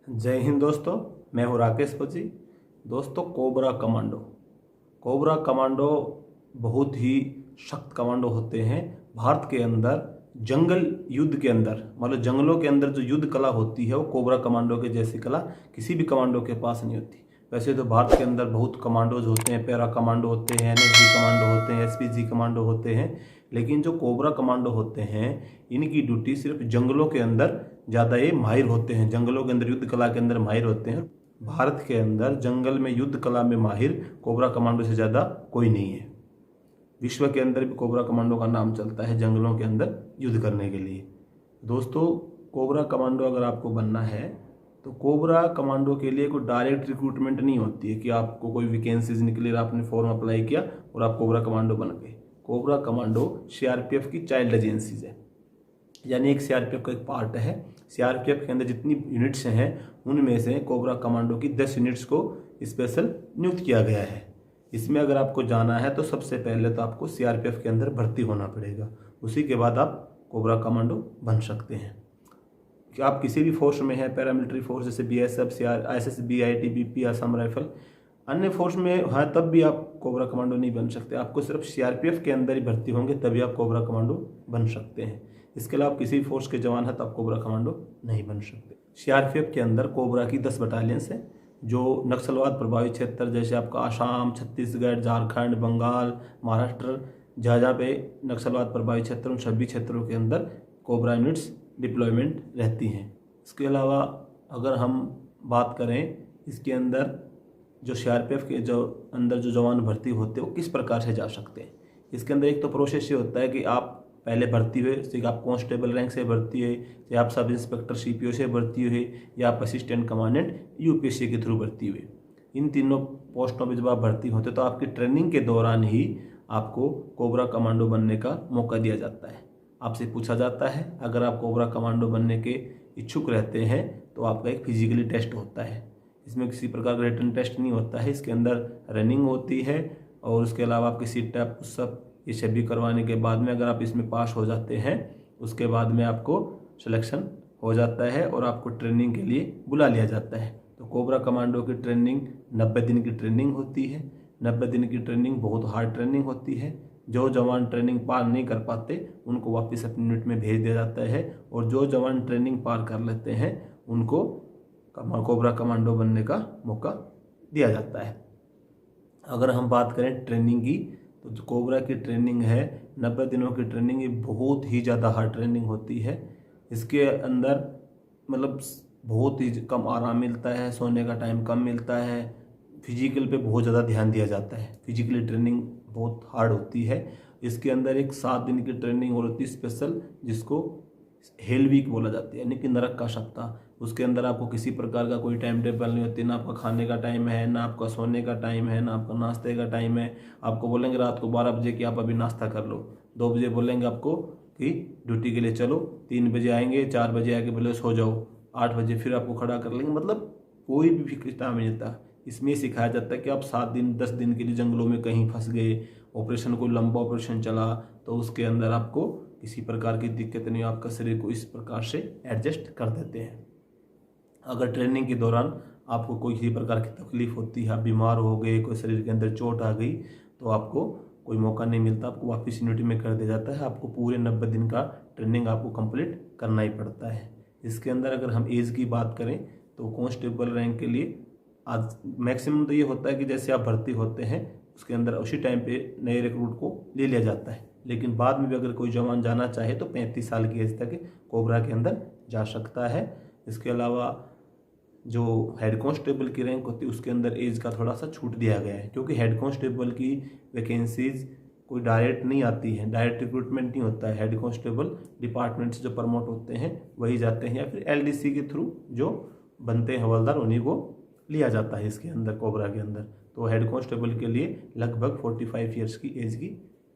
जय हिंद दोस्तों। मैं हूँ राकेश पजी। दोस्तों, कोबरा कमांडो बहुत ही सख्त कमांडो होते हैं। भारत के अंदर जंगल युद्ध के अंदर, मतलब जंगलों के अंदर जो युद्ध कला होती है वो कोबरा कमांडो के जैसी कला किसी भी कमांडो के पास नहीं होती। वैसे तो भारत के अंदर बहुत कमांडोज होते हैं, पैरा कमांडो होते हैं, एनएसजी कमांडो होते हैं, एसपीजी कमांडो होते हैं, लेकिन जो कोबरा कमांडो होते हैं इनकी ड्यूटी सिर्फ जंगलों के अंदर ज़्यादा ये माहिर होते हैं, जंगलों के अंदर युद्ध कला के अंदर माहिर होते हैं। भारत के अंदर जंगल में युद्ध कला में माहिर कोबरा कमांडो से ज़्यादा कोई नहीं है। विश्व के अंदर भी कोबरा कमांडो का नाम चलता है जंगलों के अंदर युद्ध करने के लिए। दोस्तों, कोबरा कमांडो अगर आपको बनना है तो कोबरा कमांडो के लिए कोई डायरेक्ट रिक्रूटमेंट नहीं होती है कि आपको कोई वैकेंसीज निकली, आपने फॉर्म अप्लाई किया और आप कोबरा कमांडो बन गए। कोबरा कमांडो सीआरपीएफ की चाइल्ड एजेंसीज है, यानी एक सीआरपीएफ का एक पार्ट है। सीआरपीएफ के अंदर जितनी यूनिट्स हैं उनमें से कोबरा कमांडो की 10 यूनिट्स को स्पेशल नियुक्त किया गया है। इसमें अगर आपको जाना है तो सबसे पहले तो आपको सीआरपीएफ के अंदर भर्ती होना पड़ेगा, उसी के बाद आप कोबरा कमांडो बन सकते हैं। कि आप किसी भी फोर्स में हैं, पैरामिलिट्री फोर्स जैसे BSF, ISSB, ITBP, Assam rifle, अन्य फोर्स में हैं, तब भी आप कोबरा कमांडो नहीं बन सकते। आपको सिर्फ सीआरपीएफ के अंदर ही भर्ती होंगे तभी आप कोबरा कमांडो बन सकते हैं। इसके अलावा किसी फोर्स के जवान है तो आप कोबरा कमांडो नहीं बन सकते। सीआरपीएफ के अंदर कोबरा की 10 बटालियंस है जो नक्सलवाद प्रभावित क्षेत्र जैसे आपका आसाम, छत्तीसगढ़, झारखंड, बंगाल, महाराष्ट्र, जहाँ जहाँ पे नक्सलवाद प्रभावित क्षेत्र, उन सभी क्षेत्रों के अंदर कोबरा यूनिट्स डिप्लॉयमेंट रहती हैं। इसके अलावा अगर हम बात करें इसके अंदर जो सीआरपीएफ के जो अंदर जो जवान भर्ती होते हैं वो किस प्रकार से जा सकते हैं, इसके अंदर एक तो प्रोसेस ये होता है कि आप पहले भर्ती हुए, जैसे आप कांस्टेबल रैंक से भर्ती हुए, या आप सब इंस्पेक्टर सीपीओ से भर्ती हुए, या आप असिस्टेंट कमांडेंट यूपीएससी के थ्रू भर्ती हुए। इन तीनों पोस्टों पर जब आप भर्ती होते तो आपकी ट्रेनिंग के दौरान ही आपको कोबरा कमांडो बनने का मौका दिया जाता है। आपसे पूछा जाता है, अगर आप कोबरा कमांडो बनने के इच्छुक रहते हैं तो आपका एक फिजिकली टेस्ट होता है। इसमें किसी प्रकार का रिटन टेस्ट नहीं होता है, इसके अंदर रनिंग होती है और उसके अलावा आपकी सीट टैप पुशअप ये सभी करवाने के बाद में अगर आप इसमें पास हो जाते हैं उसके बाद में आपको सिलेक्शन हो जाता है और आपको ट्रेनिंग के लिए बुला लिया जाता है। तो कोबरा कमांडो की ट्रेनिंग 90 दिन की ट्रेनिंग होती है। 90 दिन की ट्रेनिंग बहुत हार्ड ट्रेनिंग होती है। जो जवान ट्रेनिंग पार नहीं कर पाते उनको वापस अपनी यूनिट में भेज दिया जाता है और जो जवान ट्रेनिंग पार कर लेते हैं उनको कोबरा कमांडो बनने का मौका दिया जाता है। अगर हम बात करें ट्रेनिंग की तो जो कोबरा की ट्रेनिंग है 90 दिनों की ट्रेनिंग, ये बहुत ही ज़्यादा हार्ड ट्रेनिंग होती है। इसके अंदर मतलब बहुत ही कम आराम मिलता है, सोने का टाइम कम मिलता है, फिजिकल पे बहुत ज़्यादा ध्यान दिया जाता है। फिजिकली ट्रेनिंग बहुत हार्ड होती है। इसके अंदर एक 7 दिन की ट्रेनिंग और होती है स्पेशल, जिसको हेल वीक बोला जाता है, यानी कि नरक का सप्ताह। उसके अंदर आपको किसी प्रकार का कोई टाइम टेबल नहीं होती, ना आपका खाने का टाइम है, ना आपका सोने का टाइम है, ना आपका नाश्ते का टाइम है। आपको बोलेंगे रात को 12 बजे कि आप अभी नाश्ता कर लो, 2 बजे बोलेंगे आपको कि ड्यूटी के लिए चलो, 3 बजे आएंगे, 4 बजे आके बोले सो जाओ, 8 बजे फिर आपको खड़ा कर लेंगे। मतलब कोई भी फिक्स टाइम नहीं होता। इसमें सिखाया जाता है कि आप 7 दिन 10 दिन के लिए जंगलों में कहीं फंस गए, ऑपरेशन कोई लंबा ऑपरेशन चला तो उसके अंदर आपको किसी प्रकार की दिक्कत नहीं, आपका शरीर को इस प्रकार से एडजस्ट कर देते हैं। अगर ट्रेनिंग के दौरान आपको कोई किसी प्रकार की तकलीफ होती है, आप बीमार हो गए, कोई शरीर के अंदर चोट आ गई, तो आपको कोई मौका नहीं मिलता, आपको वापस यूनिटी में कर दिया जाता है। आपको पूरे 90 दिन का ट्रेनिंग आपको कंप्लीट करना ही पड़ता है। इसके अंदर अगर हम एज की बात करें तो कांस्टेबल रैंक के लिए आज मैक्सिमम तो ये होता है कि जैसे आप भर्ती होते हैं उसके अंदर उसी टाइम पे नए रिक्रूट को ले लिया जाता है, लेकिन बाद में भी अगर कोई जवान जाना चाहे तो 35 साल की एज तक कोबरा के अंदर जा सकता है। इसके अलावा जो हेड कांस्टेबल की रैंक होती है उसके अंदर एज का थोड़ा सा छूट दिया गया है, क्योंकि हेड कांस्टेबल की वैकेंसीज कोई डायरेक्ट नहीं आती है, डायरेक्ट रिक्रूटमेंट नहीं होता है। हेड कांस्टेबल डिपार्टमेंट से जो प्रमोट होते हैं वही जाते हैं, या फिर एलडीसी के थ्रू जो बनते हैं हवलदार उन्हीं को लिया जाता है इसके अंदर कोबरा के अंदर। तो हेड कांस्टेबल के लिए लगभग 45 ईयर्स की एज की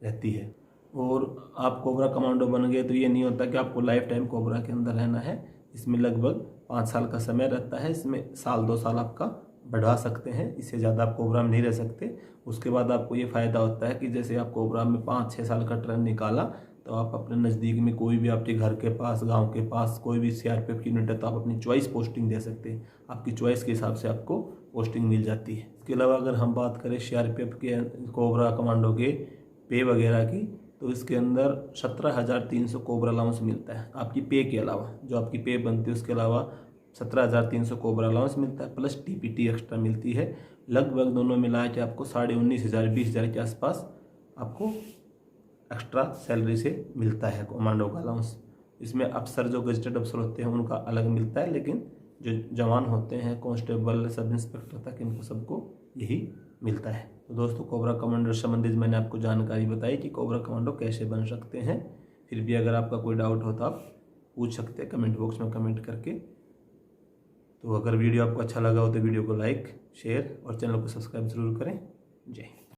रहती है। और आप कोबरा कमांडो बन गए तो ये नहीं होता कि आपको लाइफ टाइम कोबरा के अंदर रहना है। इसमें लगभग 5 साल का समय रहता है। इसमें साल 2 साल आपका बढ़ा सकते हैं, इससे ज़्यादा आप कोबरा में नहीं रह सकते। उसके बाद आपको ये फ़ायदा होता है कि जैसे आप कोबरा में 5-6 साल का ट्रेन निकाला तो आप अपने नज़दीक में कोई भी आपके घर के पास, गांव के पास कोई भी सीआरपीएफ की यूनिट है तो आप अपनी चॉइस पोस्टिंग दे सकते हैं। आपकी चॉइस के हिसाब से आपको पोस्टिंग मिल जाती है। इसके अलावा अगर हम बात करें सीआरपीएफ के कोबरा कमांडो के पे वगैरह की, तो इसके अंदर 17,300 कोबरा अलाउंस मिलता है आपकी पे के अलावा। जो आपकी पे बनती है उसके अलावा 17,300 कोबरा अलाउंस मिलता है, प्लस टीपीटी एक्स्ट्रा मिलती है। लगभग दोनों मिला के आपको 19,500 20,000 के आसपास आपको एक्स्ट्रा सैलरी से मिलता है कमांडो का अलाउंस। इसमें अफसर जो गजेटेड अफसर होते हैं उनका अलग मिलता है, लेकिन जो जवान होते हैं कांस्टेबल सब इंस्पेक्टर तक इनको सबको यही मिलता है। तो दोस्तों कोबरा कमांडो से संबंधित मैंने आपको जानकारी बताई कि कोबरा कमांडो कैसे बन सकते हैं। फिर भी अगर आपका कोई डाउट हो तो आप पूछ सकते हैं कमेंट बॉक्स में कमेंट करके। तो अगर वीडियो आपको अच्छा लगा हो तो वीडियो को लाइक, शेयर और चैनल को सब्सक्राइब जरूर करें। जय हिंद।